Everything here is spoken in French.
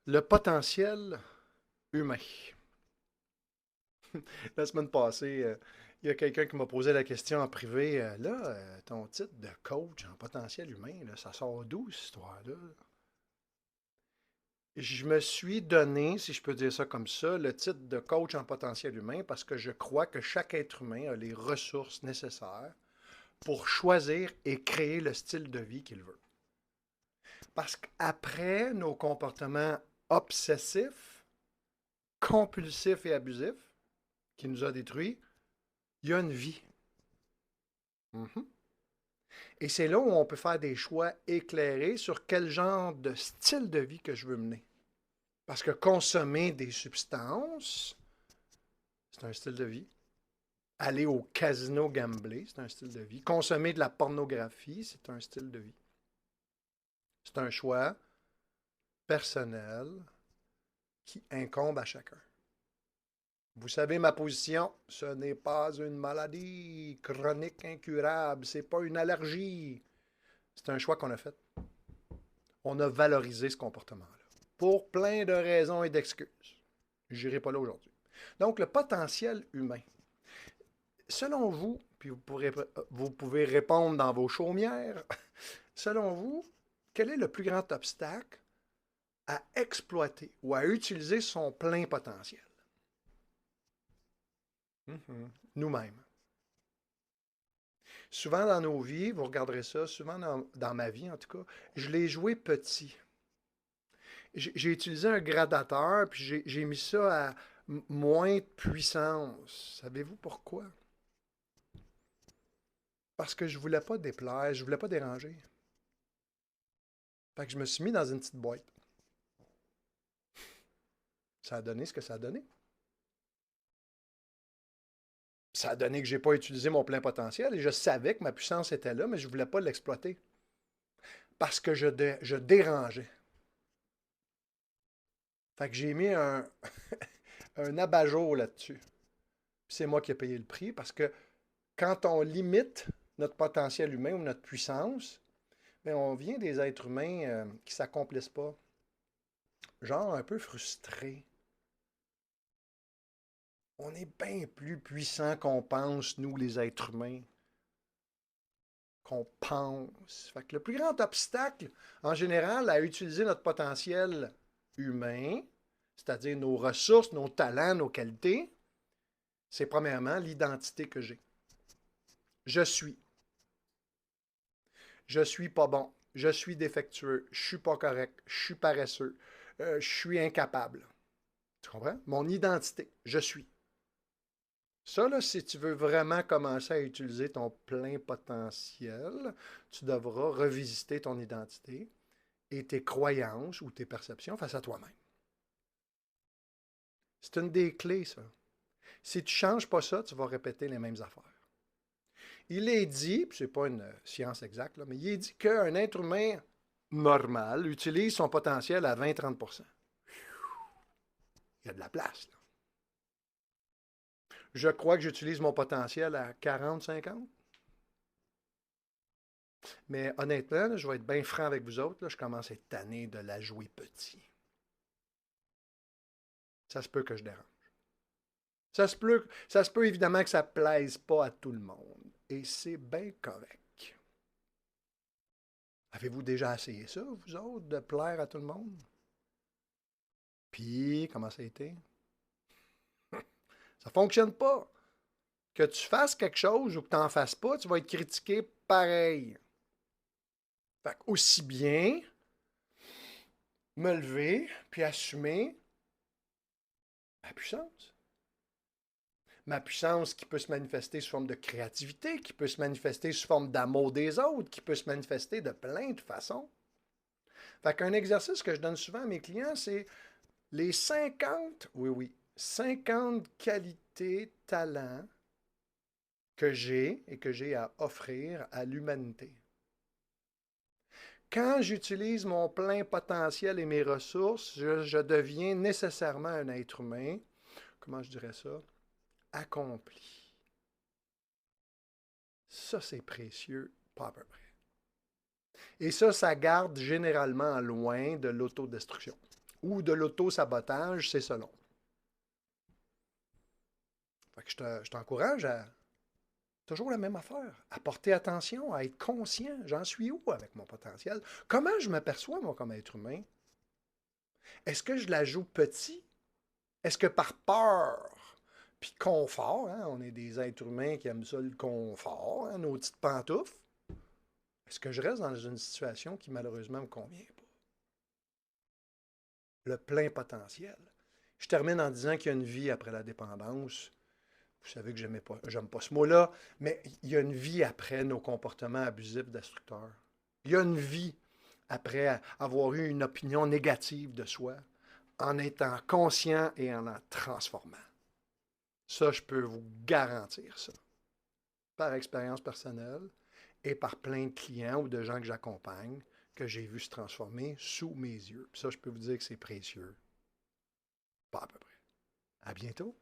Le potentiel humain. La semaine passée, il y a quelqu'un qui m'a posé la question en privé. Ton titre de coach en potentiel humain, là, ça sort d'où cette histoire-là? Je me suis donné, si je peux dire ça comme ça, le titre de coach en potentiel humain parce que je crois que chaque être humain a les ressources nécessaires pour choisir et créer le style de vie qu'il veut. Parce qu'après nos comportements obsessifs, compulsifs et abusifs, qui nous a détruits, il y a une vie. Mhm. Et c'est là où on peut faire des choix éclairés sur quel genre de style de vie que je veux mener. Parce que consommer des substances, c'est un style de vie. Aller au casino gambler, c'est un style de vie. Consommer de la pornographie, c'est un style de vie. C'est un choix personnel qui incombe à chacun. Vous savez ma position, ce n'est pas une maladie chronique incurable, c'est pas une allergie. C'est un choix qu'on a fait. On a valorisé ce comportement-là. Pour plein de raisons et d'excuses. Je n'irai pas là aujourd'hui. Donc, le potentiel humain. Selon vous, puis vous pouvez répondre dans vos chaumières, selon vous, quel est le plus grand obstacle à exploiter ou à utiliser son plein potentiel? Mhm. Nous-mêmes. Souvent dans nos vies, vous regarderez ça, souvent dans ma vie en tout cas, je l'ai joué petit. J'ai utilisé un gradateur, puis j'ai mis ça à moins de puissance. Savez-vous pourquoi? Parce que je voulais pas déplaire, je voulais pas déranger. Fait que je me suis mis dans une petite boîte. Ça a donné ce que ça a donné. Ça a donné que j'ai pas utilisé mon plein potentiel et je savais que ma puissance était là, mais je voulais pas l'exploiter. Parce que je dérangeais. Fait que j'ai mis un abat-jour là-dessus. Puis c'est moi qui ai payé le prix parce que quand on limite notre potentiel humain ou notre puissance, bien, on vient des êtres humains qui ne s'accomplissent pas. Genre un peu frustrés. On est bien plus puissant qu'on pense, nous, les êtres humains, qu'on pense. Fait que le plus grand obstacle, en général, à utiliser notre potentiel humain, c'est-à-dire nos ressources, nos talents, nos qualités, c'est premièrement l'identité que j'ai. Je suis. Je suis pas bon. Je suis défectueux. Je suis pas correct. Je suis paresseux. Je suis incapable. Tu comprends? Mon identité. Je suis. Ça, là, si tu veux vraiment commencer à utiliser ton plein potentiel, tu devras revisiter ton identité et tes croyances ou tes perceptions face à toi-même. C'est une des clés, ça. Si tu ne changes pas ça, tu vas répéter les mêmes affaires. Il est dit, puis ce n'est pas une science exacte, là, mais il est dit qu'un être humain normal utilise son potentiel à 20-30%. Il y a de la place. Là. Je crois que j'utilise mon potentiel à 40-50. Mais honnêtement, là, je vais être bien franc avec vous autres, là, je commence à être tanné de la jouer petit. Ça se peut que je dérange. Ça se peut évidemment que ça ne plaise pas à tout le monde. Et c'est bien correct. Avez-vous déjà essayé ça, vous autres, de plaire à tout le monde? Puis, comment ça a été? Ça ne fonctionne pas. Que tu fasses quelque chose ou que tu n'en fasses pas, tu vas être critiqué pareil. Fait aussi bien me lever puis assumer ma puissance. Ma puissance qui peut se manifester sous forme de créativité, qui peut se manifester sous forme d'amour des autres, qui peut se manifester de plein de façons. Fait qu'un exercice que je donne souvent à mes clients, c'est les 50, oui, oui, 50 qualités, talents que j'ai et que j'ai à offrir à l'humanité. Quand j'utilise mon plein potentiel et mes ressources, je deviens nécessairement un être humain, comment je dirais ça, accompli. Ça, c'est précieux, pas à peu près. Et ça garde généralement loin de l'autodestruction ou de l'auto-sabotage, c'est selon. Fait que je t'encourage à toujours la même affaire, à porter attention, à être conscient. J'en suis où avec mon potentiel? Comment je m'aperçois, moi, comme être humain? Est-ce que je la joue petit? Est-ce que par peur, puis confort, hein, on est des êtres humains qui aiment ça le confort, hein, nos petites pantoufles, est-ce que je reste dans une situation qui malheureusement ne me convient pas? Le plein potentiel. Je termine en disant qu'il y a une vie après la dépendance. Vous savez que j'aime pas ce mot-là, mais il y a une vie après nos comportements abusifs destructeurs. Il y a une vie après avoir eu une opinion négative de soi, en étant conscient et en transformant. Ça, je peux vous garantir ça. Par expérience personnelle et par plein de clients ou de gens que j'accompagne, que j'ai vu se transformer sous mes yeux. Puis ça, je peux vous dire que c'est précieux. Pas à peu près. À bientôt.